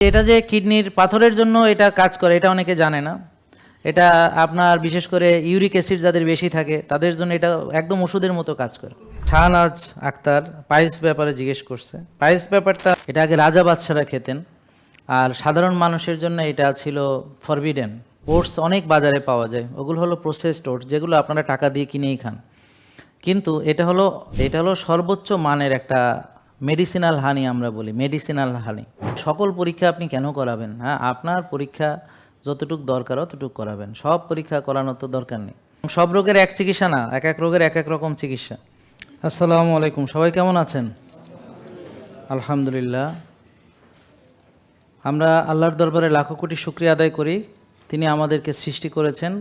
এটা যে কিডনির পাথরের জন্য এটা কাজ করে এটা অনেকে জানে না। এটা আপনার বিশেষ করে ইউরিক অ্যাসিড যাদের বেশি থাকে তাদের জন্য এটা একদম ওষুধের মতো কাজ করে। শাহনাজ আক্তার পায়েস ব্যাপারে জিজ্ঞেস করছে। পায়েস ব্যাপারটা এটা আগে রাজা বাদশারা খেতেন, আর সাধারণ মানুষের জন্য এটা ছিল ফরবিডেন। ওটস অনেক বাজারে পাওয়া যায়, ওগুলো হলো প্রসেসড ওটস যেগুলো আপনারা টাকা দিয়ে কিনেই খান। কিন্তু এটা হলো সর্বোচ্চ মানের একটা মেডিসিনাল হানি, আমরা বলি মেডিসিনাল হানি। সকল পরীক্ষা আপনি কেন করাবেন? হ্যাঁ, আপনার পরীক্ষা যতটুকু দরকার অতটুকু করাবেন, সব পরীক্ষা করানোর তো দরকার নেই। সব রোগের এক চিকিৎসা না, এক এক রোগের এক এক রকম চিকিৎসা। আসসালামু আলাইকুম, সবাই কেমন আছেন? আলহামদুলিল্লাহ। আমরা আল্লাহর দরবারে লাখো কোটি শুকরিয়া আদায় করি, তিনি আমাদেরকে সৃষ্টি করেছেন,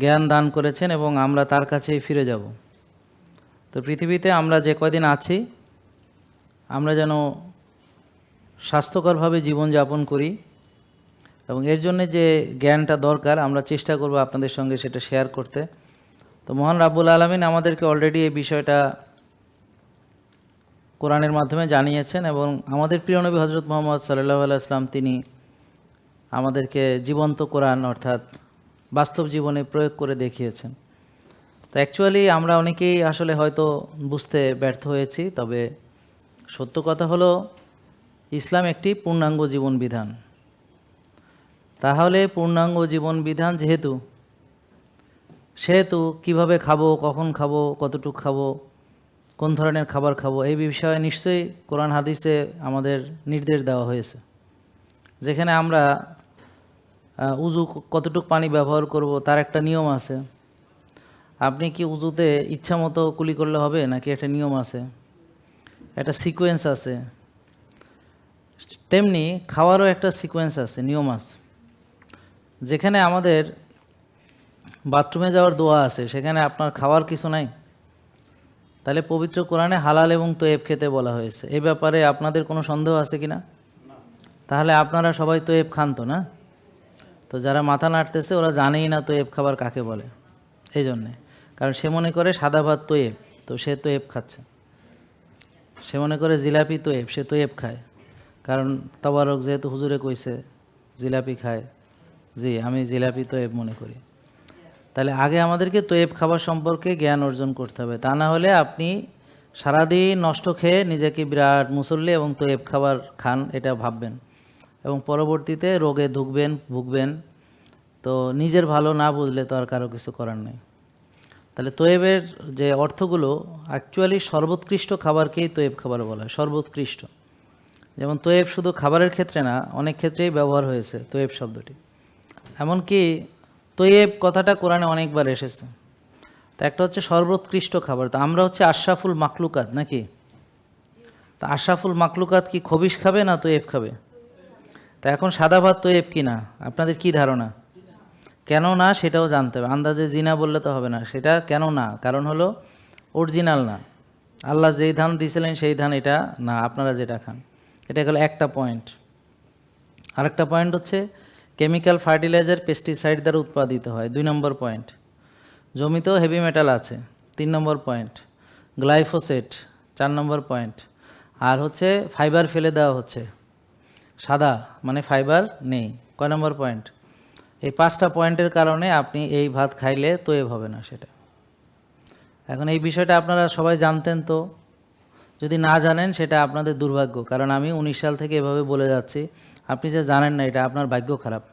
জ্ঞান দান করেছেন এবং আমরা তার কাছেই ফিরে যাব। তো পৃথিবীতে আমরা যে কয়দিন আছি আমরা যেন স্বাস্থ্যকরভাবে জীবনযাপন করি এবং এর জন্য যে জ্ঞানটা দরকার আমরা চেষ্টা করব আপনাদের সঙ্গে সেটা শেয়ার করতে। তো মহান রাব্বুল আলামিন আমাদেরকে অলরেডি এই বিষয়টা কোরআনের মাধ্যমে জানিয়েছেন এবং আমাদের প্রিয় নবী হজরত মুহাম্মদ সাল্লাল্লাহু আলাইহি ওয়াসাল্লাম তিনি আমাদেরকে জীবন্ত কোরআন অর্থাৎ বাস্তব জীবনে প্রয়োগ করে দেখিয়েছেন। তো অ্যাকচুয়ালি আমরা অনেকেই আসলে হয়তো বুঝতে ব্যর্থ হয়েছি, তবে সত্য কথা হলো ইসলাম একটি পূর্ণাঙ্গ জীবন বিধান। তাহলে পূর্ণাঙ্গ জীবন বিধান সেহেতু কিভাবে খাবো, কখন খাবো, কতটুকু খাবো, কোন ধরনের খাবার খাবো, এই বিষয়ে নিশ্চয়ই কোরআন হাদিসে আমাদের নির্দেশ দেওয়া হয়েছে। যেখানে আমরা উজু কতটুকু পানি ব্যবহার করব তার একটা নিয়ম আছে। আপনি কি উজুতে ইচ্ছা মতো কুলি করলে হবে নাকি একটা নিয়ম আছে, একটা সিকোয়েন্স আছে। তেমনি খাওয়ারও একটা সিকোয়েন্স আছে, নিয়ম আছে। যেখানে আমাদের বাথরুমে যাওয়ার দোয়া আছে সেখানে আপনার খাওয়ার কিছু নাই, তাহলে পবিত্র কোরআনে হালাল এবং তয়েব খেতে বলা হয়েছে। এই ব্যাপারে আপনাদের কোনো সন্দেহ আছে কি না? তাহলে আপনারা সবাই তয়েব খান তো, না? তো যারা মাথা নাড়তেছে ওরা জানেই না তয়েব খাবার কাকে বলে। এই জন্যে, কারণ সে মনে করে সাদা ভাত তয়েব, তো সে তয়েব খাচ্ছে। সে মনে করে জিলাপি তয়েব, সে তয়েব খায়। কারণ তবারক যেহেতু হুজুরে কইছে জিলাপি খায়, জি আমি জিলাপি তয়েব মনে করি। তাহলে আগে আমাদেরকে তয়েব খাবার সম্পর্কে জ্ঞান অর্জন করতে হবে, তা না হলে আপনি সারাদিন নষ্ট খেয়ে নিজেকে বিরাট মুসল্লি এবং তয়েব খাবার খান এটা ভাববেন এবং পরবর্তীতে রোগে ভুগবেন। তো নিজের ভালো না বুঝলে তো আর কারো কিছু করার নেই। তাহলে তয়েবের যে অর্থগুলো, অ্যাকচুয়ালি সর্বোৎকৃষ্ট খাবারকেই তয়েব খাবার বলা হয়, সর্বোৎকৃষ্ট। যেমন তয়েব শুধু খাবারের ক্ষেত্রে না, অনেক ক্ষেত্রেই ব্যবহার হয়েছে তয়েব শব্দটি। এমনকি তয়েব কথাটা কোরআনে অনেকবার এসেছে। তা একটা হচ্ছে সর্বোৎকৃষ্ট খাবার, তো আমরা হচ্ছে আশরাফুল মাকলুকাত নাকি? তা আশরাফুল মাকলুকাত কি খবিশ খাবে না তয়েব খাবে? তা এখন সাদা ভাত তয়েব কি না, আপনাদের কি ধারণা? কেন না সেটাও জানতে হবে। আন্দাজে জিনা বললে তো হবে না, সেটা কেন না, কারণ হলো অরিজিনাল না। আল্লাহ যেই ধান দিয়েছিলেন সেই ধান এটা না, আপনারা যেটা খান। এটা গেল একটা পয়েন্ট। আরেকটা পয়েন্ট হচ্ছে কেমিক্যাল ফার্টিলাইজার পেস্টিসাইড দ্বারা উৎপাদিত হয়, 2 নম্বর পয়েন্ট। জমিতেও হেভি মেটাল আছে, 3 নম্বর পয়েন্ট। গ্লাইফোসেট, 4 নম্বর পয়েন্ট। আর হচ্ছে ফাইবার ফেলে দেওয়া হচ্ছে, সাদা মানে ফাইবার নেই, কয় নম্বর পয়েন্ট? এই 5টা পয়েন্টের কারণে আপনি এই ভাত খাইলে তয়েব হবে না সেটা। এখন এই বিষয়টা আপনারা সবাই জানতেন, তো যদি না জানেন সেটা আপনাদের দুর্ভাগ্য, কারণ আমি 19 সাল থেকে এভাবে বলে যাচ্ছি। আপনি যে জানেন না এটা আপনার ভাগ্য খারাপ,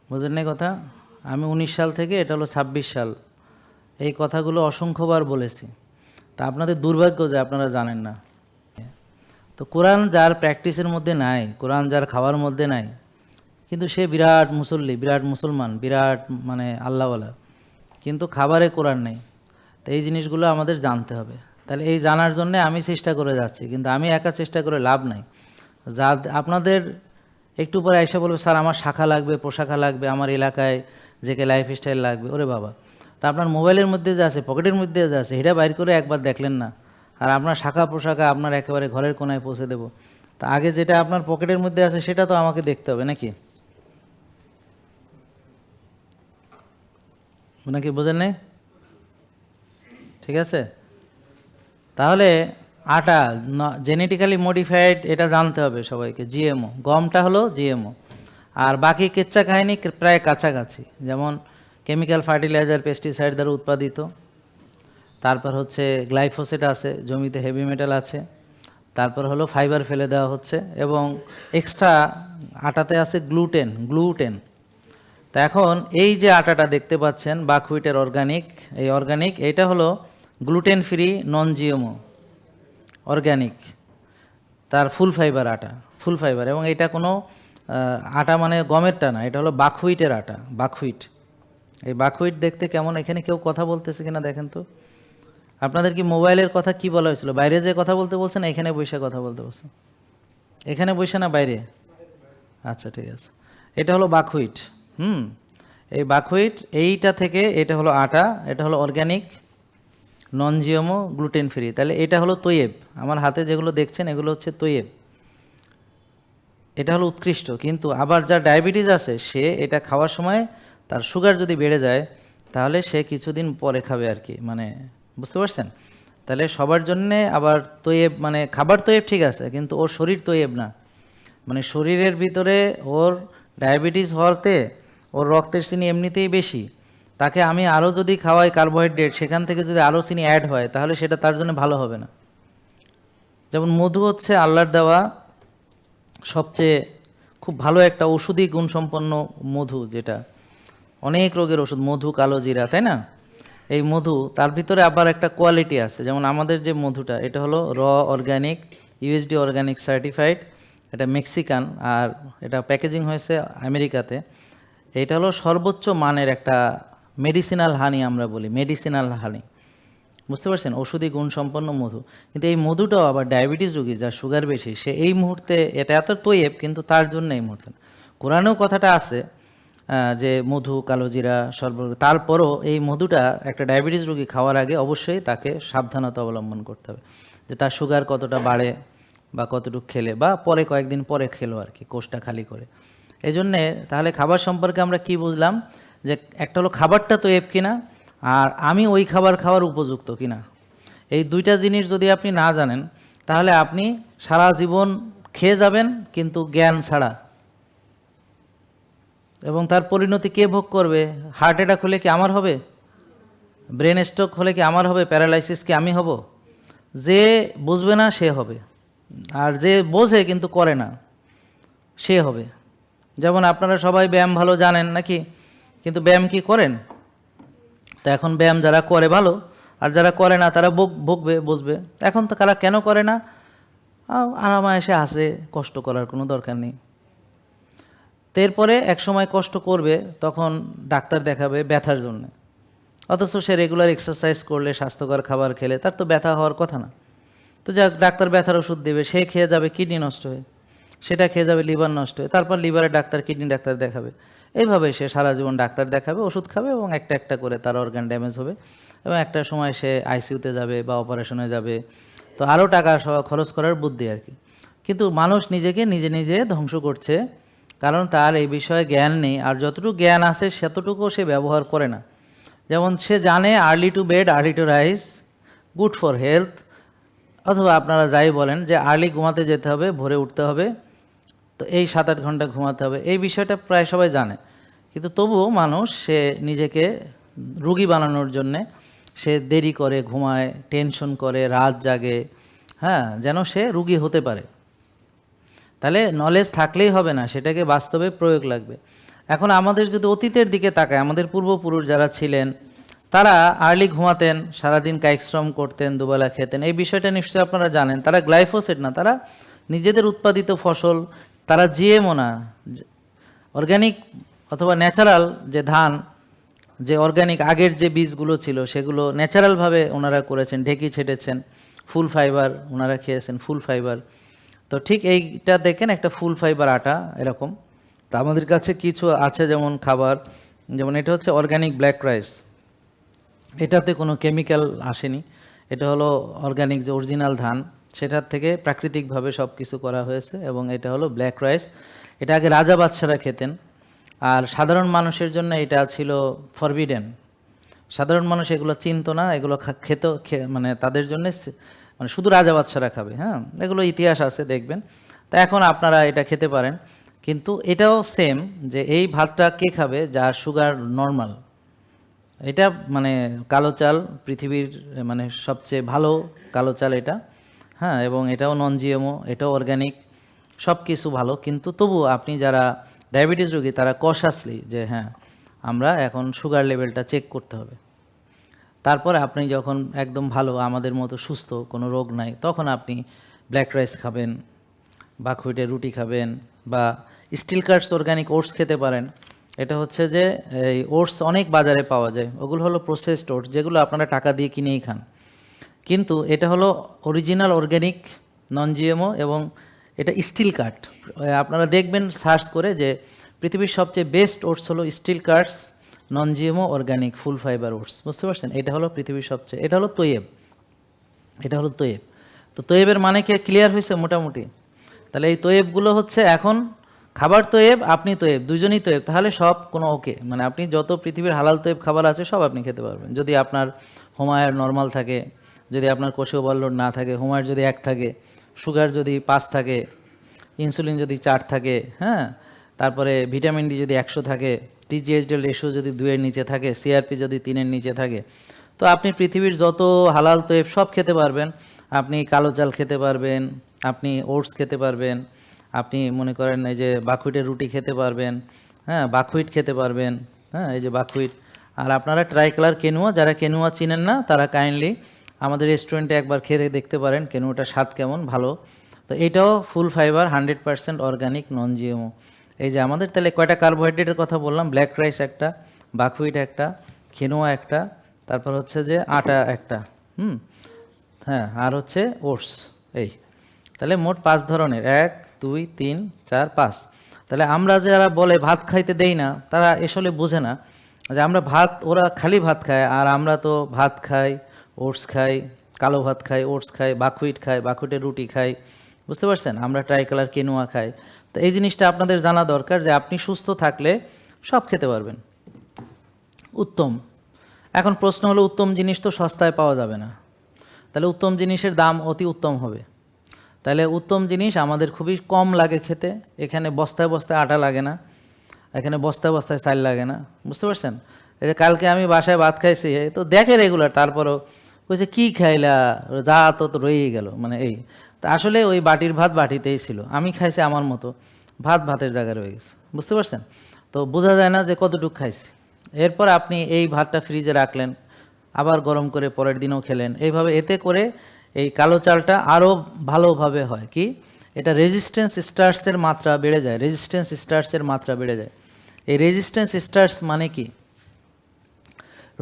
বুঝলেন না কথা? আমি 19 সাল থেকে, এটা হলো 26 সাল, এই কথাগুলো অসংখ্যবার বলেছি। তা আপনাদের দুর্ভাগ্য যে আপনারা জানেন না। তো কোরআন যার প্র্যাকটিসের মধ্যে নাই, কোরআন যার খাওয়ার মধ্যে নাই, কিন্তু সে বিরাট মুসল্লি, বিরাট মুসলমান, বিরাট মানে আল্লাহওয়ালা, কিন্তু খাবারে কোরআন নেই। তো এই জিনিসগুলো আমাদের জানতে হবে। তাহলে এই জানার জন্য আমি চেষ্টা করে যাচ্ছি, কিন্তু আমি একা চেষ্টা করে লাভ নাই। যা আপনাদের একটু পরে আইসা বলবে স্যার আমার শাখা লাগবে, পোশাখা লাগবে, আমার এলাকায় যে লাইফস্টাইল লাগবে। ওরে বাবা, তা আপনার মোবাইলের মধ্যে যা আছে, পকেটের মধ্যে যা আছে, এটা বাইর করে একবার দেখলেন না? আর আপনার শাখা পোশাকা আপনার একেবারে ঘরের কোনায় পৌঁছে দেবো। তা আগে যেটা আপনার পকেটের মধ্যে আছে সেটা তো আমাকে দেখতে হবে নাকি? নাকি বোঝেন নাই? ঠিক আছে, তাহলে আটা জেনেটিক্যালি মডিফাইড, এটা জানতে হবে সবাইকে। জিএমও, গমটা হলো জিএমও। আর বাকি কেচ্চা কাহিনী প্রায় কাছাকাছি, যেমন কেমিক্যাল ফার্টিলাইজার, পেস্টিসাইড দ্বারা উৎপাদিত। তারপর হচ্ছে গ্লাইফোসেট আছে, জমিতে হেভি মেটাল আছে। তারপর হলো ফাইবার ফেলে দেওয়া হচ্ছে, এবং এক্সট্রা আটাতে আছে গ্লুটেন। তা এখন এই যে আটাটা দেখতে পাচ্ছেন বাকহুইটের অর্গানিক, এইটা হলো গ্লুটেন ফ্রি, নন জিএমও, অর্গানিক, তার ফুল ফাইবার আটা, ফুল ফাইবার। এবং এটা কোনো আটা মানে গমেরটা না, এটা হলো বাকহুইটের আটা, বাকহুইট। এই বাকহুইট দেখতে কেমন? এখানে কেউ কথা বলতেছে কিনা দেখেন তো। আপনাদের কি মোবাইলের কথা কি বলা হয়েছিল? বাইরে যে কথা বলতে বলছেন, এখানে বসে কথা বলতে বলছেন? এখানে বসে না বাইরে? আচ্ছা ঠিক আছে। এটা হলো বাকহুইট। এই বাকহুইট, এইটা থেকে এটা হলো আটা, এটা হলো অর্গানিক, নন জিএমও, গ্লুটেন ফ্রি। তাহলে এটা হলো তৈয়েব। আমার হাতে যেগুলো দেখছেন এগুলো হচ্ছে তৈয়েব, এটা হলো উৎকৃষ্ট। কিন্তু আবার যার ডায়াবেটিস আছে, সে এটা খাওয়ার সময় তার সুগার যদি বেড়ে যায়, তাহলে সে কিছুদিন পরে খাবে আর কি, মানে বুঝতে পারছেন? তাহলে সবার জন্যে আবার তৈয়েব, মানে খাবার তৈয়েব ঠিক আছে, কিন্তু ওর শরীর তৈয়েব না। মানে শরীরের ভিতরে ওর ডায়াবেটিস হওয়াতে ওর রক্তের চিনি এমনিতেই বেশি, তাকে আমি আরও যদি খাওয়াই কার্বোহাইড্রেট, সেখান থেকে যদি আরও চিনি অ্যাড হয়, তাহলে সেটা তার জন্য ভালো হবে না। যেমন মধু হচ্ছে আল্লাহর দেওয়া সবচেয়ে খুব ভালো একটা ওষুধি গুণসম্পন্ন মধু, যেটা অনেক রোগের ওষুধ, মধু, কালো জিরা, তাই না? এই মধু, তার ভিতরে আবার একটা কোয়ালিটি আছে। যেমন আমাদের যে মধুটা, এটা হলো অর্গানিক, ইউএসডি অর্গানিক সার্টিফাইড, এটা মেক্সিকান, আর এটা প্যাকেজিং হয়েছে আমেরিকাতে। এটা হলো সর্বোচ্চ মানের একটা মেডিসিনাল হানি, আমরা বলি মেডিসিনাল হানি, বুঝতে পারছেন? ওষুধি গুণসম্পন্ন মধু। কিন্তু এই মধুটাও আবার ডায়াবেটিস রোগী, যার সুগার বেশি, সে এই মুহূর্তে, এটা এত তৈয়েব, কিন্তু তার জন্য এই মুহূর্তে কোরআনেও কথাটা আছে যে মধু, কালোজিরা, তারপরও এই মধুটা একটা ডায়াবেটিস রোগী খাওয়ার আগে অবশ্যই তাকে সাবধানতা অবলম্বন করতে হবে, যে তার সুগার কতটা বাড়ে বা কতটুকু খেলে, বা পরে কয়েকদিন পরে খেলো আর কি, কোষটা খালি করে। এই জন্যে তাহলে খাবার সম্পর্কে আমরা কি বুঝলাম? যে একটা হলো খাবারটা তৈয়েব কিনা, আর আমি ওই খাবার খাওয়ার উপযুক্ত কিনা। এই দুইটা জিনিস যদি আপনি না জানেন, তাহলে আপনি সারা জীবন খেয়ে যাবেন, কিন্তু জ্ঞান ছাড়া। এবং তার পরিণতি কে ভোগ করবে? হার্ট অ্যাটাক হলে কি আমার হবে? ব্রেন স্ট্রোক হলে কি আমার হবে? প্যারালাইসিস কি আমি হব? যে বুঝবে না সে হবে, আর যে বোঝে কিন্তু করে না সে হবে। যেমন আপনারা সবাই ব্যায়াম ভালো জানেন নাকি, কিন্তু ব্যায়াম কি করেন? তা এখন ব্যায়াম যারা করে ভালো, আর যারা করে না তারা ভুগবে, বুঝবে। এখন তো তারা কেন করে না? আরামায়েশে আসে, কষ্ট করার কোনো দরকার নেই। এরপরে এক সময় কষ্ট করবে, তখন ডাক্তার দেখাবে ব্যথার জন্য। অথচ সে রেগুলার এক্সারসাইজ করলে, স্বাস্থ্যকর খাবার খেলে, তার তো ব্যথা হওয়ার কথা না। তো যাক, ডাক্তার ব্যথার ওষুধ দেবে, সে খেয়ে যাবে কিডনি নষ্ট হয়ে, সেটা খেয়ে যাবে লিভার নষ্ট হয়ে, তারপর লিভারের ডাক্তার, কিডনি ডাক্তার দেখাবে। এইভাবে সে সারা জীবন ডাক্তার দেখাবে, ওষুধ খাবে, এবং একটা একটা করে তার অর্গান ড্যামেজ হবে, এবং একটা সময় সে আইসিইউতে যাবে বা অপারেশনে যাবে। তো আরও টাকা খরচ করার বুদ্ধি আর কি। কিন্তু মানুষ নিজেকে নিজে নিজে ধ্বংস করছে, কারণ তার এই বিষয়ে জ্ঞান নেই, আর যতটুকু জ্ঞান আছে সেতটুকু সে ব্যবহার করে না। যেমন সে জানে early to bed early to rise, good for health, অথবা আপনারা যাই বলেন যে আর্লি ঘুমাতে যেতে হবে, ভোরে উঠতে হবে, তো এই 7-8 ঘন্টা ঘুমাতে হবে, এই বিষয়টা প্রায় সবাই জানে। কিন্তু তবুও মানুষ সে নিজেকে রুগী বানানোর জন্যে সে দেরি করে ঘুমায়, টেনশন করে, রাত জাগে, হ্যাঁ, যেন সে রুগী হতে পারে। তাহলে নলেজ থাকলেই হবে না, সেটাকে বাস্তবে প্রয়োগ লাগবে। এখন আমাদের যদি অতীতের দিকে তাকায়, আমাদের পূর্বপুরুষ যারা ছিলেন, তারা আর্লি ঘুমাতেন, সারাদিন কায়িক শ্রম করতেন, দুবেলা খেতেন। এই বিষয়টা নিশ্চয়ই আপনারা জানেন। তারা গ্লাইফোসেট না, তারা নিজেদের উৎপাদিত ফসল, তারা জিএমও না, অর্গানিক অথবা ন্যাচারাল যে ধান, যে অর্গানিক আগের যে বীজগুলো ছিল, সেগুলো ন্যাচারালভাবে ওনারা করেছেন, ঢেকি ছেটেছেন, ফুল ফাইবার ওনারা খেয়েছেন, ফুল ফাইবার। তো ঠিক এইটা দেখেন, একটা ফুল ফাইবার আটা এরকম। তো আমাদের কাছে কিছু আছে যেমন খাবার, যেমন এটা হচ্ছে অর্গানিক ব্ল্যাক রাইস, এটাতে কোনো কেমিক্যাল আসেনি, এটা হলো অর্গানিক যে অরিজিনাল ধান, সেটার থেকে প্রাকৃতিকভাবে সব কিছু করা হয়েছে, এবং এটা হলো ব্ল্যাক রাইস। এটা আগে রাজা বাদশারা খেতেন, আর সাধারণ মানুষের জন্য এটা ছিল ফরবিডেন। সাধারণ মানুষ এগুলো চিনতো না, এগুলো মানে তাদের জন্য মানে শুধু রাজা বাদশারা খাবে, হ্যাঁ, এগুলো ইতিহাস আছে দেখবেন। তা এখন আপনারা এটা খেতে পারেন, কিন্তু এটাও সেম যে এই ভাতটা কে খাবে যার সুগার নর্মাল। এটা মানে কালো চাল পৃথিবীর মানে সবচেয়ে ভালো কালো চাল এটা, হ্যাঁ, এবং এটাও নন জিএমও, এটাও অর্গ্যানিক, সব কিছু ভালো। কিন্তু তবু আপনি যারা ডায়াবেটিস রোগী তারা কশাসলি যে হ্যাঁ আমরা এখন সুগার লেভেলটা চেক করতে হবে। তারপরে আপনি যখন একদম ভালো আমাদের মতো সুস্থ, কোনো রোগ নাই, তখন আপনি ব্ল্যাক রাইস খাবেন, বাকহুইটের রুটি খাবেন, বা স্টিল কার্টস অর্গ্যানিক ওটস খেতে পারেন। এটা হচ্ছে যে এই ওটস অনেক বাজারে পাওয়া যায়, ওগুলো হলো প্রসেসড ওটস যেগুলো আপনারা টাকা দিয়ে কিনেই খান, কিন্তু এটা হলো অরিজিনাল অর্গ্যানিক নন জিএমও এবং এটা স্টিল কার্ট। আপনারা দেখবেন সার্চ করে যে পৃথিবীর সবচেয়ে বেস্ট ওটস হলো steel cuts non GMO organic full fibre oats, বুঝতে পারছেন? এটা হলো পৃথিবীর সবচেয়ে, এটা হলো তৈয়েব, এটা হলো তৈয়েব। তো তৈয়েবের মানে কি ক্লিয়ার হয়েছে মোটামুটি? তাহলে এই তৈয়েবগুলো হচ্ছে এখন খাবার তৈয়েব, আপনি তৈয়েব, দুজনই তৈয়েব, তাহলে সব কোনো ওকে, মানে আপনি যত পৃথিবীর হালাল তৈয়েব খাবার আছে সব আপনি খেতে পারবেন, যদি আপনার হোমায়ের নর্মাল থাকে, যদি আপনার কোষীয় ওভারলোড না থাকে, হোমায়ের যদি 1 থাকে, সুগার যদি 5 থাকে, ইনসুলিন যদি 4 থাকে, হ্যাঁ, তারপরে ভিটামিন ডি যদি 100 থাকে, টিজিএইচডিএল রেশিও যদি 2-এর নিচে থাকে, সিআরপি যদি 3-এর নিচে থাকে, তো আপনি পৃথিবীর যত হালাল তৈব সব খেতে পারবেন। আপনি কালো চাল খেতে পারবেন, আপনি ওটস খেতে পারবেন, আপনি মনে করেন এই যে বাকহুইটের রুটি খেতে পারবেন, হ্যাঁ, বাকহুইট খেতে পারবেন, হ্যাঁ, এই যে বাকহুইট। আর আপনারা ট্রাইকালার কেনুয়া, যারা কেনুয়া চিনেন না তারা কাইন্ডলি আমাদের রেস্টুরেন্টে একবার খেতে দেখতে পারেন কেনুয়াটার স্বাদ কেমন, ভালো। তো এটাও ফুল ফাইবার 100% অর্গানিক নন জিএমও। এই যে আমাদের তাহলে কয়টা কার্বোহাইড্রেটের কথা বললাম, ব্ল্যাক রাইস একটা, বাকহুইট একটা, কেনোয়া একটা, তারপর হচ্ছে যে আটা একটা, হ্যাঁ, আর হচ্ছে ওটস, এই তাহলে মোট 5 ধরনের, 1 2 3 4 5। তাহলে আমরা যারা বলে ভাত খাইতে দেই না তারা আসলে বোঝে না যে আমরা ভাত, ওরা খালি ভাত খায় আর আমরা তো ভাত খাই, ওটস খাই, কালো ভাত খাই, ওটস খাই, বাকহুইট খাই, বাকহুইটের রুটি খাই, বুঝতে পারছেন? আমরা ট্রাইকালার কেনুয়া খাই। তো এই জিনিসটা আপনাদের জানা দরকার যে আপনি সুস্থ থাকলে সব খেতে পারবেন, উত্তম। এখন প্রশ্ন হলো উত্তম জিনিস তো সস্তায় পাওয়া যাবে না, তাহলে উত্তম জিনিসের দাম অতি উত্তম হবে। তাহলে উত্তম জিনিস আমাদের খুবই কম লাগে খেতে, এখানে বস্তায় বস্তায় আটা লাগে না, এখানে বস্তায় বস্তায় চাল লাগে না, বুঝতে পারছেন? এই যে কালকে আমি বাসায় ভাত খাইছি, তো দেখে রেগুলার, তারপরও কইছে কী খাইলা, যা তো রয়েই গেল, মানে এই। তা আসলে ওই বাটির ভাত বাটিতেই ছিল, আমি খাইছি আমার মতো, ভাত ভাতের জায়গায় রয়ে গেছে, বুঝতে পারছেন? তো বোঝা যায় না যে কতটুকু খাইছি। এরপর আপনি এই ভাতটা ফ্রিজে রাখলেন, আবার গরম করে পরের দিনও খেলেন, এইভাবে এতে করে এই কালো চালটা আরও ভালোভাবে হয় কি, এটা রেজিস্ট্যান্স স্টার্সের মাত্রা বেড়ে যায়, রেজিস্ট্যান্স স্টার্সের মাত্রা বেড়ে যায়। এই রেজিস্ট্যান্স স্টার্স মানে কি?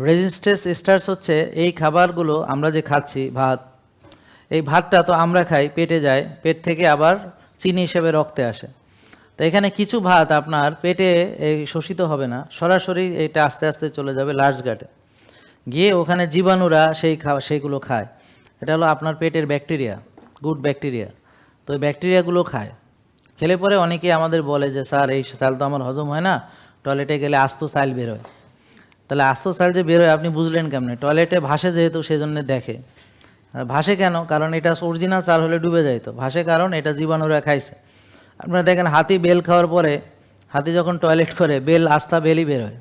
রেজিস্ট্যান্স স্টার্স হচ্ছে এই খাবারগুলো আমরা যে খাচ্ছি ভাত, এই ভাতটা তো আমরা খাই, পেটে যায়, পেট থেকে আবার চিনি হিসেবে রক্তে আসে। তো এখানে কিছু ভাত আপনার পেটে এই শোষিত হবে না, সরাসরি এটা আস্তে আস্তে চলে যাবে লার্জ গাটে, গিয়ে ওখানে জীবাণুরা সেইগুলো খায়। এটা হলো আপনার পেটের ব্যাকটেরিয়া, গুড ব্যাকটেরিয়া। তো ওই ব্যাকটেরিয়াগুলো খায়, খেলে পরে অনেকেই আমাদের বলে যে স্যার এই চাল তো আমার হজম হয় না, টয়লেটে গেলে আস্ত চাল বেরোয়। তাহলে আস্ত চাল যে বেরোয় আপনি বুঝলেন কেমনে? টয়লেটে ভাসে যেহেতু সেজন্য দেখে। আর ভাসে কেন? কারণ এটা অরিজিনাল চাল হলে ডুবে যায়, তো ভাসে কারণ এটা জীবাণুরা খাইছে। আপনারা দেখেন হাতি বেল খাওয়ার পরে, হাতি যখন টয়লেট করে বেল আস্তা বেলই বেরোয়,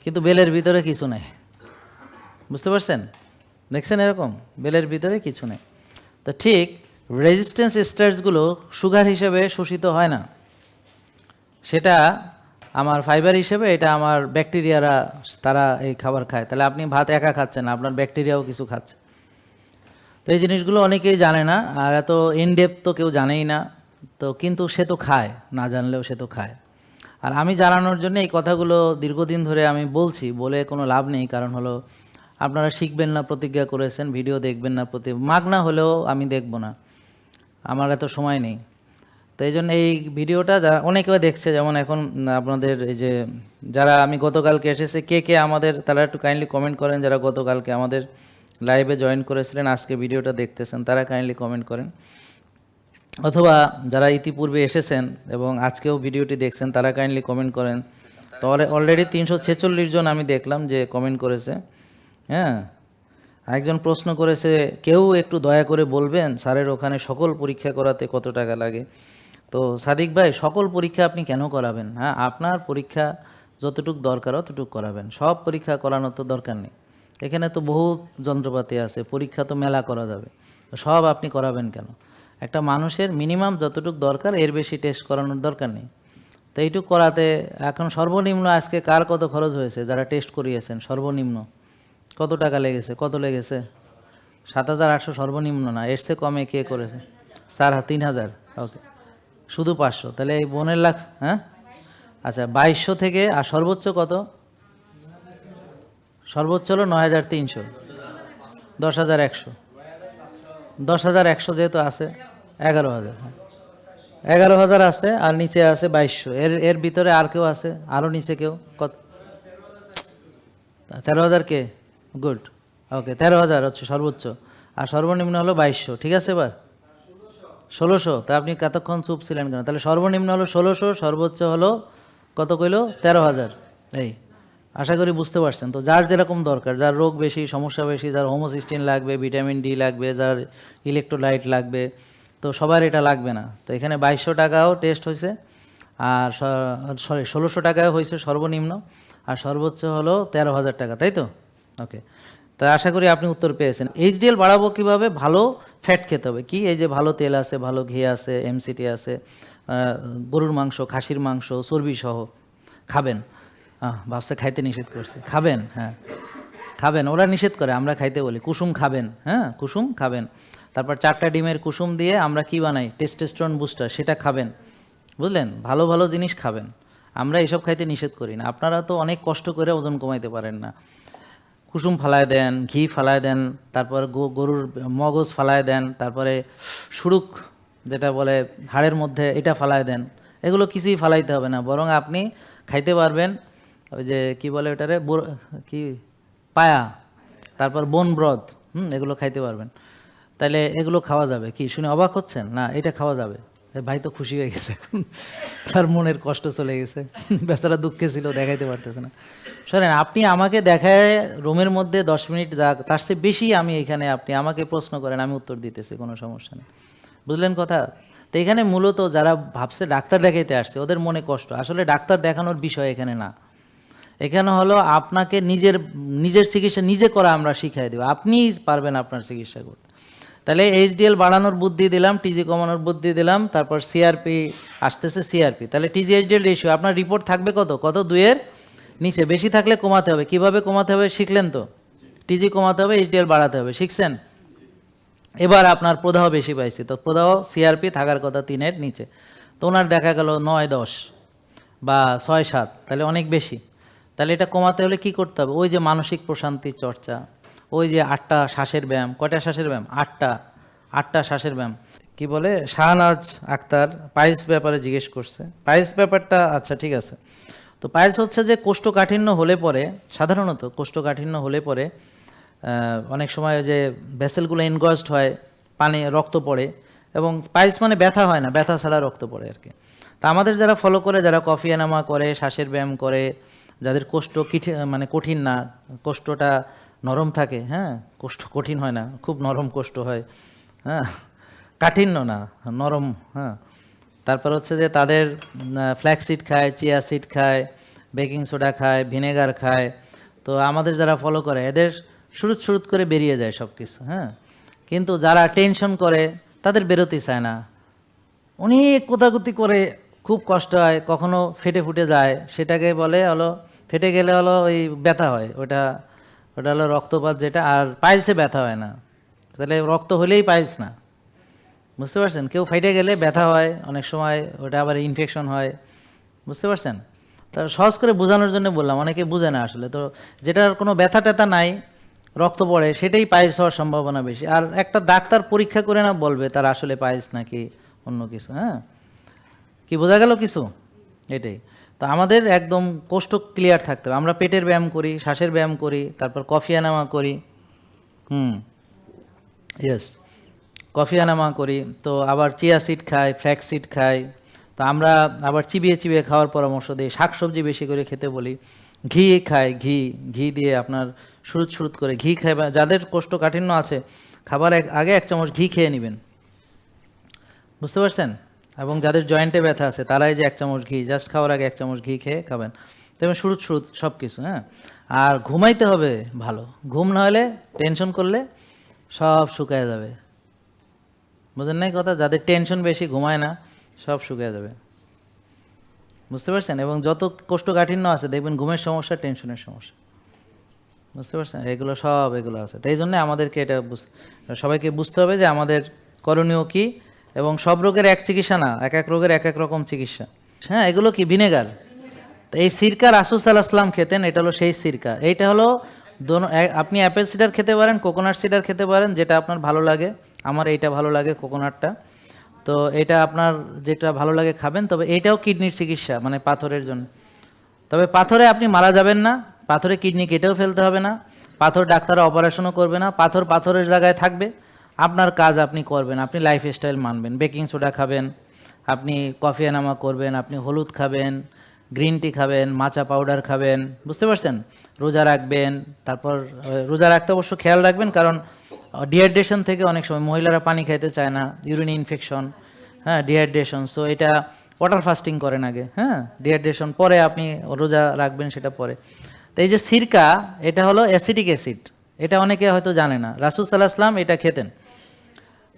কিন্তু বেলের ভিতরে কিছু নেই, বুঝতে পারছেন? দেখছেন এরকম? বেলের ভিতরে কিছু নেই। তো ঠিক রেজিস্ট্যান্স স্টার্সগুলো সুগার হিসেবে শোষিত হয় না, সেটা আমার ফাইবার হিসেবে, এটা আমার ব্যাকটেরিয়ারা তারা এই খাবার খায়। তাহলে আপনি ভাত একা খাচ্ছেন না, আপনার ব্যাকটেরিয়াও কিছু খাচ্ছে। তো এই জিনিসগুলো অনেকেই জানে না, আর এত ইনডেপথ তো কেউ জানেই না, তো কিন্তু সে তো খায়, না জানলেও সে তো খায়। আর আমি জানানোর জন্য এই কথাগুলো দীর্ঘদিন ধরে আমি বলছি, বলে কোনো লাভ নেই, কারণ হলো আপনারা শিখবেন না প্রতিজ্ঞা করেছেন, ভিডিও দেখবেন না, মাগনা হলেও আমি দেখব না, আমার এত সময় নেই। তো এই জন্য এই ভিডিওটা যারা অনেকেও দেখছে, যেমন এখন আপনাদের এই যে যারা আমি গতকালকে এসেছে, কে কে আমাদের, তারা একটু কাইন্ডলি কমেন্ট করেন, যারা গতকালকে আমাদের লাইভে জয়েন করেছিলেন, আজকে ভিডিওটা দেখতেছেন, তারা কাইন্ডলি কমেন্ট করেন। অথবা যারা ইতিপূর্বে এসেছেন এবং আজকেও ভিডিওটি দেখছেন, তারা কাইন্ডলি কমেন্ট করেন। তো অলরেডি 346 জন আমি দেখলাম যে কমেন্ট করেছে, হ্যাঁ। একজন প্রশ্ন করেছে, কেউ একটু দয়া করে বলবেন স্যারের ওখানে সকল পরীক্ষা করাতে কত টাকা লাগে? তো সাদিক ভাই, সকল পরীক্ষা আপনি কেন করাবেন? হ্যাঁ, আপনার পরীক্ষা যতটুকু দরকার অতটুকু করাবেন, সব পরীক্ষা করানোর তো দরকার নেই। এখানে তো বহুত যন্ত্রপাতি আছে, পরীক্ষা তো মেলা করা যাবে, তো সব আপনি করাবেন কেন? একটা মানুষের মিনিমাম যতটুকু দরকার এর বেশি টেস্ট করানোর দরকার নেই। তো এইটুকু করাতে এখন সর্বনিম্ন আজকে কার কত খরচ হয়েছে যারা টেস্ট করিয়েছেন? সর্বনিম্ন কত টাকা লেগেছে? কত লেগেছে? 7,800 সর্বনিম্ন না, এর চেয়ে কমে কে করেছে? 3,000। ওকে, শুধু 500, তাহলে এই বোনের লাখ। হ্যাঁ, আচ্ছা 2200 থেকে, আর সর্বোচ্চ কত? সর্বোচ্চ হলো 9,300। 10,100। 10,100 যেহেতু আছে, 11,000। 11,000 আছে, আর নিচে আছে 2200। এর ভিতরে আর কেউ আছে? আরও নিচে কেউ? কত? 13,000 কে? গুড, ওকে, 13,000 হচ্ছে সর্বোচ্চ, আর সর্বনিম্ন হলো 2200। ঠিক আছে, এবার 1600। তা আপনি কতক্ষণ চুপ ছিলেন কেন? তাহলে সর্বনিম্ন হলো 1600, সর্বোচ্চ হলো কত কইলো? 13,000। এই আশা করি বুঝতে পারছেন। তো যার যেরকম দরকার, যার রোগ বেশি, সমস্যা বেশি, যার হোমোসিস্টিন লাগবে, ভিটামিন ডি লাগবে, যার ইলেকট্রোলাইট লাগবে, তো সবার এটা লাগবে না। তো এখানে 2200 টাকাও টেস্ট হয়েছে, আর সরি 1600 টাকাও হয়েছে সর্বনিম্ন, আর সর্বোচ্চ হলো 13,000 টাকা, তাই তো? ওকে, তা আশা করি আপনি উত্তর পেয়েছেন। এইচডিএল বাড়াবো কীভাবে? ভালো ফ্যাট খেতে হবে। কি? এই যে ভালো তেল আছে, ভালো ঘি আছে, এমসিটি আছে, গরুর মাংস, খাসির মাংস, চর্বি সহ খাবেন। ভাবছে খাইতে নিষেধ করছে, খাবেন। হ্যাঁ, খাবেন, ওরা নিষেধ করে, আমরা খাইতে বলি। কুসুম খাবেন, হ্যাঁ কুসুম খাবেন। তারপর 4টা ডিমের কুসুম দিয়ে আমরা কি বানাই? টেস্টোস্টেরন বুস্টার, সেটা খাবেন। বুঝলেন? ভালো ভালো জিনিস খাবেন, আমরা এসব খাইতে নিষেধ করি না। আপনারা তো অনেক কষ্ট করে ওজন কমাইতে পারেন না। কুসুম ফালায় দেন, ঘি ফালায় দেন, তারপর গরুর মগজ ফালায় দেন, তারপরে সুরুক যেটা বলে হাড়ের মধ্যে, এটা ফালায় দেন। এগুলো কিছুই ফালাইতে হবে না, বরং আপনি খাইতে পারবেন ওই যে কি বলে ওটারে, কি পায়া, তারপর বোন ব্রথ, এগুলো খাইতে পারবেন। তাহলে এগুলো খাওয়া যাবে। কি শুনে অবাক হচ্ছেন? না, এটা খাওয়া যাবে। ভাই তো খুশি হয়ে গেছে এখন, তার মনের কষ্ট চলে গেছে, বেচারা দুঃখে ছিল, দেখাইতে পারতেছে না। শোনেন, আপনি আমাকে দেখায় রুমের মধ্যে 10 মিনিট যাক, তার চেয়ে বেশি আমি এখানে, আপনি আমাকে প্রশ্ন করেন, আমি উত্তর দিতেছি, কোনো সমস্যা নেই। বুঝলেন কথা? তো এখানে মূলত যারা ভাবছে ডাক্তার দেখাইতে আসছে, ওদের মনে কষ্ট। আসলে ডাক্তার দেখানোর বিষয় এখানে না, এখানে হলো আপনাকে নিজের চিকিৎসা নিজে করা আমরা শিখাই দেব, আপনিই পারবেন আপনার চিকিৎসা করতে। তাহলে এইচডিএল বাড়ানোর বুদ্ধি দিলাম, টিজি কমানোর বুদ্ধি দিলাম, তারপর সিআরপি আসতেছে, সিআরপি। তাহলে টিজি এইচডিএল রেশিও আপনার রিপোর্ট থাকবে কত? 2-এর নিচে, বেশি থাকলে কমাতে হবে। কিভাবে কমাতে হবে শিখলেন তো? টিজি কমাতে হবে, এইচডিএল বাড়াতে হবে, শিখছেন? এবার আপনার প্রদাহ বেশি পাইছে, তো প্রদাহ সিআরপি থাকার কথা 3-এর নিচে, তো ওনার দেখা গেল 9-10 বা 6-7, তাহলে অনেক বেশি। তাহলে এটা কমাতে হলে কি করতে হবে? ওই যে মানসিক প্রশান্তির চর্চা, ওই যে 8টা শ্বাসের ব্যায়াম। কয়টা শ্বাসের ব্যায়াম? 8টা শ্বাসের ব্যায়াম। কি বলে শাহনাজ আক্তার পাইলস ব্যাপারে জিজ্ঞেস করছে। পাইলস ব্যাপারটা আচ্ছা ঠিক আছে। তো পাইলস হচ্ছে যে কোষ্ঠকাঠিন্য হলে পরে, সাধারণত কোষ্ঠকাঠিন্য হলে পরে অনেক সময় যে ভেসেলগুলো এনগজড হয়, পানি রক্ত পড়ে, এবং পাইলস মানে ব্যথা হয় না, ব্যথা ছাড়া রক্ত পড়ে আর কি। তা আমাদের যারা ফলো করে, যারা কফি এনামা করে, শ্বাসের ব্যায়াম করে, যাদের কোষ্ঠ মানে কঠিন না, কোষ্ঠটা নরম থাকে, হ্যাঁ কোষ্ঠ কঠিন হয় না, খুব নরম কোষ্ঠ হয়, হ্যাঁ কাঠিন্য না, নরম, হ্যাঁ। তারপর হচ্ছে যে তাদের ফ্ল্যাক্সিড খায়, চিয়া সিড খায়, বেকিং সোডা খায়, ভিনেগার খায়। তো আমাদের যারা ফলো করে এদের শুরুত করে বেরিয়ে যায় সব কিছু, হ্যাঁ। কিন্তু যারা টেনশন করে তাদের বেরোতে চায় না, অনেক কোতাকুতি করে, খুব কষ্ট হয়, কখনো ফেটে ফুটে যায়, সেটাকে বলে হলো, ফেটে গেলে হলো ওই ব্যথা হয়, ওটা হলো রক্তপাত যেটা। আর পাইলসে ব্যথা হয় না, তাহলে রক্ত হলেই পাইলস না, বুঝতে পারছেন? কেউ ফেটে গেলে ব্যথা হয়, অনেক সময় ওটা আবার ইনফেকশন হয়, বুঝতে পারছেন? তা সহজ করে বোঝানোর জন্য বললাম, অনেকে বুঝে না আসলে। তো যেটার কোনো ব্যথা ট্যাথা নাই, রক্ত পড়ে, সেটাই পাইলস হওয়ার সম্ভাবনা বেশি। আর একটা ডাক্তার পরীক্ষা করে না বলবে তার আসলে পাইলস নাকি অন্য কিছু, হ্যাঁ। কি বোঝা গেল কিছু? এটাই তো আমাদের একদম কোষ্ঠ ক্লিয়ার থাকতে হবে। আমরা পেটের ব্যায়াম করি, শ্বাসের ব্যায়াম করি, তারপর কফি এনামা করি, ইয়েস, কফি এনামা করি, তো আবার চিয়া সিড খাই, ফ্ল্যাক্স সিড খাই। তো আমরা আবার চিবিয়ে চিবিয়ে খাওয়ার পরামর্শ দিই, শাকসবজি বেশি করে খেতে বলি, ঘি খাই, ঘি দিয়ে আপনার শুরুত শুরুত করে ঘি খাবে। যাদের কোষ্ঠকাঠিন্য আছে খাবার আগে 1 চামচ ঘি খেয়ে নেবেন, বুঝতে পারছেন? এবং যাদের জয়েন্টে ব্যথা আছে তারাই যে 1 চামচ ঘি জাস্ট খাওয়ার আগে 1 চামচ ঘি খেয়ে খাবেন। তবে শুরুত শুরুত সব কিছু, হ্যাঁ। আর ঘুমাইতে হবে ভালো, ঘুম না হলে টেনশন করলে সব শুকায় যাবে, বুঝেন নাই কথা? যাদের টেনশন বেশি ঘুমায় না সব শুকিয়ে যাবে, বুঝতে পারছেন? এবং যত কোষ্ঠকাঠিন্য আছে দেখবেন ঘুমের সমস্যা, টেনশনের সমস্যা, বুঝতে পারছেন? এগুলো সব এগুলো আছে। তাই জন্য আমাদেরকে এটা সবাইকে বুঝতে হবে যে আমাদের করণীয় কি, এবং সব রোগের এক চিকিৎসা না, এক এক রোগের এক এক রকম চিকিৎসা। হ্যাঁ, এগুলো কি ভিনেগার। তো এই সিরকা রাসূল সাল্লাল্লাহু আলাইহি ওয়াসাল্লাম খেতেন, এটা হলো সেই সিরকা। এইটা হলো আপনি অ্যাপেল সিডার খেতে পারেন, কোকোনাট সিডার খেতে পারেন, যেটা আপনার ভালো লাগে। আমার এইটা ভালো লাগে, কোকোনাটটা। তো এটা আপনার যেটা ভালো লাগে খাবেন। তবে এইটাও কিডনির চিকিৎসা, মানে পাথরের জন্য। তবে পাথরে আপনি মারা যাবেন না, পাথরে কিডনি কেটেও ফেলতে হবে না, পাথর ডাক্তাররা অপারেশনও করবে না, পাথর পাথরের জায়গায় থাকবে, আপনার কাজ আপনি করবেন, আপনি লাইফস্টাইল মানবেন, বেকিং সোডা খাবেন, আপনি কফি এনামা করবেন, আপনি হলুদ খাবেন, গ্রিন টি খাবেন, মাচা পাউডার খাবেন, বুঝতে পারছেন? রোজা রাখবেন। তারপর রোজা রাখতে অবশ্য খেয়াল রাখবেন, কারণ ডিহাইড্রেশন থেকে অনেক সময় মহিলারা পানি খাইতে চায় না, ইউরিন ইনফেকশন, হ্যাঁ, ডিহাইড্রেশন। সো এটা ওয়াটার ফাস্টিং করেন আগে, হ্যাঁ, ডিহাইড্রেশন পরে আপনি রোজা রাখবেন, সেটা পরে। তো এই যে সিরকা, এটা হলো অ্যাসিডিক অ্যাসিড, এটা অনেকে হয়তো জানে না। রাসূল সাল্লাল্লাহু আলাইহি ওয়াসাল্লাম এটা খেতেন,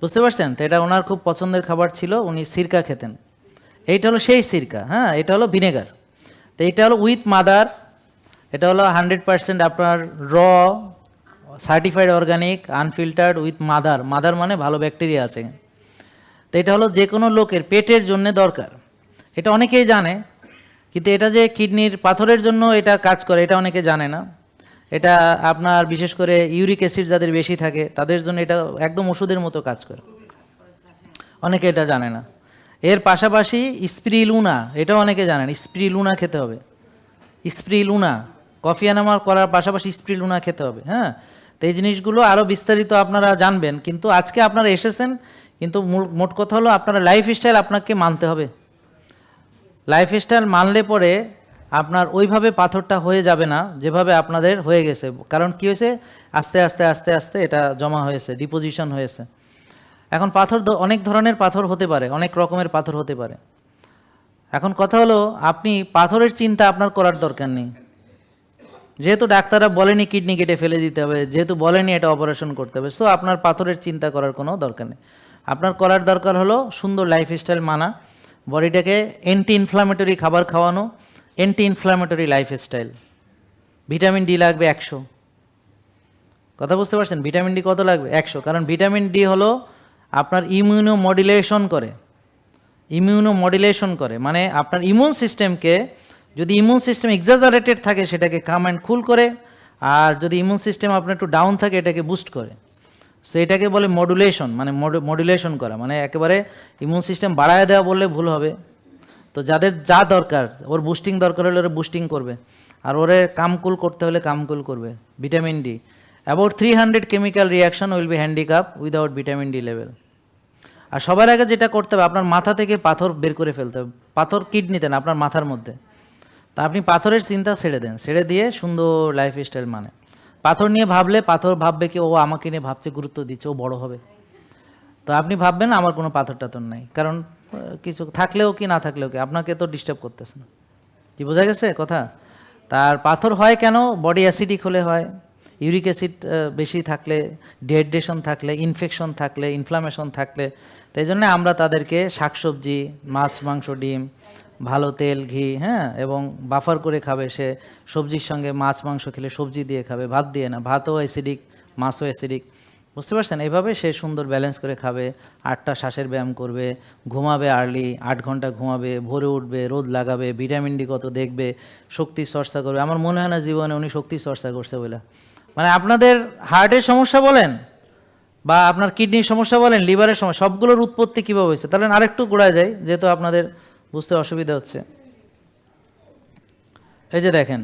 বুঝতে পারছেন? তো এটা ওনার খুব পছন্দের খাবার ছিল, উনি সিরকা খেতেন। এইটা হলো সেই সিরকা, হ্যাঁ, এটা হলো ভিনেগার। তো এটা হলো উইথ মাদার, এটা হলো 100% আপনার র certified organic unfiltered with mother. Mother মানে ভালো ব্যাকটেরিয়া আছে। তো এটা হলো যে কোনো লোকের পেটের জন্য দরকার, এটা অনেকেই জানে, কিন্তু এটা যে কিডনির পাথরের জন্য এটা কাজ করে এটা অনেকে জানে না। এটা আপনার বিশেষ করে ইউরিক অ্যাসিড যাদের বেশি থাকে তাদের জন্য এটা একদম ওষুধের মতো কাজ করে, অনেকে এটা জানে না। এর পাশাপাশি স্প্রিলুনা, এটাও অনেকে জানেন, স্প্রিলুনা খেতে হবে। স্প্রিলুনা কফি এনামার করার পাশাপাশি স্প্রিলুনা খেতে হবে, হ্যাঁ। তো এই জিনিসগুলো আরও বিস্তারিত আপনারা জানবেন, কিন্তু আজকে আপনারা এসেছেন, কিন্তু মোট কথা হলো আপনারা লাইফস্টাইল আপনাকে মানতে হবে। লাইফস্টাইল মানলে পরে আপনার ওইভাবে পাথরটা হয়ে যাবে না যেভাবে আপনাদের হয়ে গেছে। কারণ কি হয়েছে, আস্তে আস্তে আস্তে আস্তে এটা জমা হয়েছে, ডিপোজিশন হয়েছে। এখন পাথর অনেক ধরনের পাথর হতে পারে, অনেক রকমের পাথর হতে পারে। এখন কথা হলো আপনি পাথরের চিন্তা আপনার করার দরকার নেই, যেহেতু ডাক্তাররা বলেনি কিডনি কেটে ফেলে দিতে হবে, যেহেতু বলেনি এটা অপারেশন করতে হবে, সো আপনার পাথরের চিন্তা করার কোনো দরকার নেই। আপনার করার দরকার হলো সুন্দর লাইফস্টাইল মানা, বডিটাকে অ্যান্টি ইনফ্লামেটরি খাবার খাওয়ানো, anti inflammatory lifestyle. Vitamin D লাগবে 100, কথা বুঝতে পারছেন? ভিটামিন ডি কত লাগবে? 100। কারণ ভিটামিন ডি হলো আপনার ইমিউনো মডুলেশন করে, ইমিউনো মডুলেশন করে মানে আপনার ইমিউন সিস্টেমকে, যদি ইমিউন সিস্টেম এক্সাজারেটেড থাকে সেটাকে কাম অ্যান্ড কুল করে, আর যদি ইমিউন সিস্টেম আপনার একটু ডাউন থাকে এটাকে বুস্ট করে। সো এটাকে বলে মডুলেশন, মানে মডুলেশন করা, মানে একেবারে ইমিউন সিস্টেম বাড়ায় দেওয়া বললে ভুল হবে। তো যাদের যা দরকার, ওর বুস্টিং দরকার হলে ওরা বুস্টিং করবে, আর ওরে কামকুল করতে হলে কামকুল করবে। Vitamin D, about 300 chemical reaction will be handicap without vitamin D level. আর সবার আগে যেটা করতে হবে, আপনার মাথা থেকে পাথর বের করে ফেলতে হবে। পাথর কিডনিতে না, আপনার মাথার মধ্যে। তা আপনি পাথরের চিন্তা ছেড়ে দেন, ছেড়ে দিয়ে সুন্দর লাইফস্টাইল মানে। পাথর নিয়ে ভাবলে পাথর ভাববে কি ও আমাকে নিয়ে ভাবছে, গুরুত্ব দিচ্ছে, ও বড় হবে। তো আপনি ভাববেন আমার কোনো পাথর টাথর নাই, কারণ কিছু থাকলেও কি না থাকলেও কি আপনাকে তো ডিস্টার্ব করতেছে না। কি বোঝা গেছে কথা? তার পাথর হয় কেন? বডি অ্যাসিডিক হলে হয়, ইউরিক অ্যাসিড বেশি থাকলে, ডিহাইড্রেশন থাকলে, ইনফেকশন থাকলে, ইনফ্লামেশন থাকলে। তাই জন্য আমরা তাদেরকে শাকসবজি, মাছ, মাংস, ডিম, ভালো তেল, ঘি, হ্যাঁ, এবং বাফার করে খাবে। সে সবজির সঙ্গে মাছ মাংস খেলে সবজি দিয়ে খাবে, ভাত দিয়ে না। ভাতও অ্যাসিডিক, মাছও অ্যাসিডিক, বুঝতে পারছেন? এইভাবে সে সুন্দর ব্যালেন্স করে খাবে, 8টা শ্বাসের ব্যায়াম করবে, ঘুমাবে আর্লি, 8 ঘন্টা ঘুমাবে, ভোরে উঠবে, রোদ লাগাবে, ভিটামিন ডি কত দেখবে, শক্তি চর্চা করবে। আমার মনে হয় না জীবনে উনি শক্তি চর্চা করছে বলে। মানে আপনাদের হার্টের সমস্যা বলেন, বা আপনার কিডনির সমস্যা বলেন, লিভারের সমস্যা, সবগুলোর উৎপত্তি কীভাবে হয়েছে? তাহলে আরেকটু গোড়ায় যায়, যেহেতু আপনাদের বুঝতে অসুবিধা হচ্ছে। এই যে দেখেন,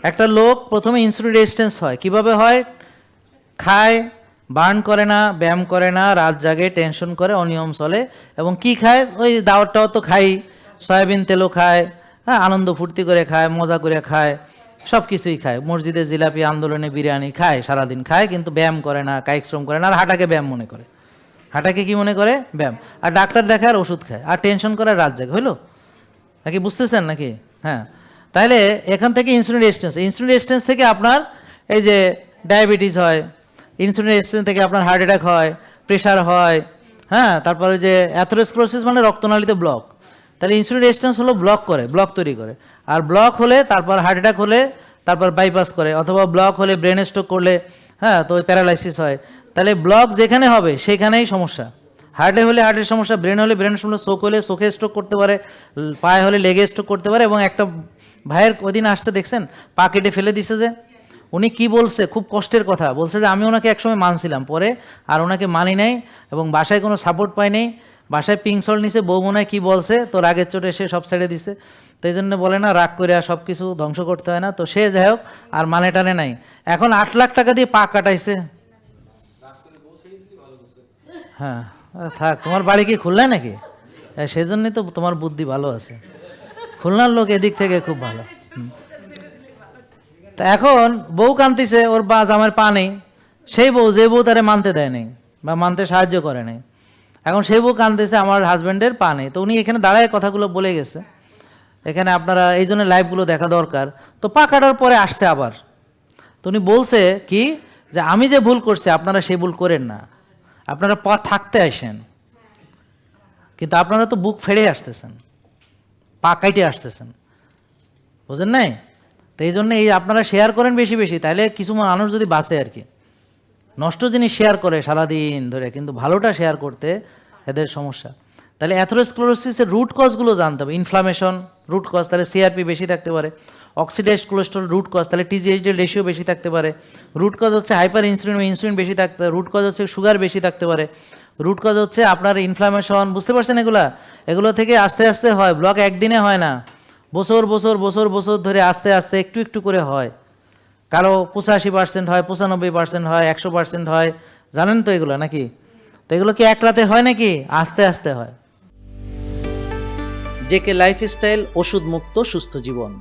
একটা লোক প্রথমে ইনসুলিন রেজিস্ট্যান্স হয়। কিভাবে হয়? খায়, বার্ন করে না, ব্যায়াম করে না, রাত জাগে, টেনশন করে, অনিয়ম চলে, এবং কি খায়? ওই দাওয়াতটাও তো খাই, সয়াবিন তেলও খায়, হ্যাঁ, আনন্দ ফুর্তি করে খায়, মজা করে খায়, সব কিছুই খায়, মসজিদে জিলাপি, আন্দোলনে বিরিয়ানি খায়, সারাদিন খায়, কিন্তু ব্যায়াম করে না, কায়িক শ্রম করে না, আর হাঁটাকে ব্যায়াম মনে করে। হাঁটাকে কি মনে করে? ব্যায়াম। আর ডাক্তার দেখায় আর ওষুধ খায়, আর টেনশন করে রাত জাগে। হইলো নাকি? বুঝতেছেন নাকি? হ্যাঁ। তাহলে এখান থেকে ইনসুলিন রেজিস্ট্যান্স, ইনসুলিন রেজিস্ট্যান্স থেকে আপনার এই যে ডায়াবেটিস হয়, ইনসুলিন রেজিস্ট্যান্স থেকে আপনার হার্ট অ্যাটাক হয়, প্রেশার হয়, হ্যাঁ, তারপরে যে অ্যাথেরোস্ক্লেরোসিস মানে রক্তনালীতে ব্লক। তাহলে ইনসুলিন রেজিস্ট্যান্স হলো ব্লক করে, ব্লক তৈরি করে। আর ব্লক হলে তারপর হার্ট অ্যাটাক হলে তারপর বাইপাস করে, অথবা ব্লক হলে ব্রেন স্ট্রোক করলে, হ্যাঁ, তো প্যারালাইসিস হয়। তাহলে ব্লক যেখানে হবে সেখানেই সমস্যা। হার্টে হলে হার্টের সমস্যা, ব্রেন হলে ব্রেনের সমস্যা, চোখ হলে চোখে স্ট্রোক করতে পারে, পায়ে হলে লেগে স্ট্রোক করতে পারে। এবং একটা ভাইয়ের ওদিন আসতে দেখছেন, পা কেটে ফেলে দিছে যে, উনি কি বলছে, খুব কষ্টের কথা বলছে যে আমি ওনাকে একসময় মানছিলাম, পরে আর ওনাকে মানি নাই, এবং বাসায় কোনো সাপোর্ট পাই নাই, বাসায় পিংসল নিছে, বউ মনে হয় কী বলছে, তো রাগের চোটে সে সব ছেড়ে দিছে। তো এই জন্য বলে না, রাগ করে সব কিছু ধ্বংস করতে হয় না। তো সে যাই হোক, আর মানে টানে নাই। এখন 8 লাখ টাকা দিয়ে পা কাটাইছে। হ্যাঁ, থাক, তোমার বাড়ি কি খুলনায় নাকি? সেই জন্যই তো তোমার বুদ্ধি ভালো আছে, খুলনার লোক এদিক থেকে খুব ভালো। তা এখন বউ কান্দিছে, ওর বা জামার পা নেই, সেই বউ যে বউ তারে মানতে দেয় নাই বা মানতে সাহায্য করে নাই, এখন সেই বউ কান্দিছে আমার হাজব্যান্ডের পা নেই। তো উনি এখানে দাঁড়ায় কথাগুলো বলে গেছে, এখানে আপনারা এই জন্য লাইভগুলো দেখা দরকার। তো পা কাটার পরে আসছে আবার, তো উনি বলছে কি যে আমি যে ভুল করছি আপনারা সেই ভুল করেন না, আপনারা পা থাকতে আসেন, কিন্তু আপনারা তো বুক ফেড়ে আসতেছেন, পা কাইটে আসতেছেন, বুঝেন নাই? তো এই জন্য এই আপনারা শেয়ার করেন বেশি বেশি, তাহলে কিছু মানুষ যদি বাঁচে আর কি। নষ্ট জিনিস শেয়ার করে সারাদিন ধরে, কিন্তু ভালোটা শেয়ার করতে এদের সমস্যা। তাহলে অ্যাথেরোস্ক্লেরোসিসের রুট কজগুলো জানতে হবে। ইনফ্লামেশন রুট কজ, তাহলে সিআরপি বেশি থাকতে পারে। অক্সিডাইজড কোলেস্ট্রল রুট কজ, তাহলে টিজিএইচডি রেশিও বেশি থাকতে পারে। রুট কজ হচ্ছে হাইপার ইনসুলিন, ইনসুলিন বেশি থাকতে, রুট কজ হচ্ছে সুগার বেশি থাকতে পারে। রুট কজ হচ্ছে আপনার ইনফ্লামেশন, বুঝতে পারছেন? এগুলো থেকে আস্তে আস্তে হয়, ব্লক একদিনে হয় না, বছর বছর বছর বছর ধরে আস্তে আস্তে একটু একটু করে হয়। কারো 85% হয়, 95% হয়, 100% হয়, জানেন তো এগুলো নাকি? তো এগুলো কি এক রাতে হয় নাকি? আস্তে আস্তে হয়। জেকে লাইফস্টাইল, ওষুধ মুক্ত সুস্থ জীবন।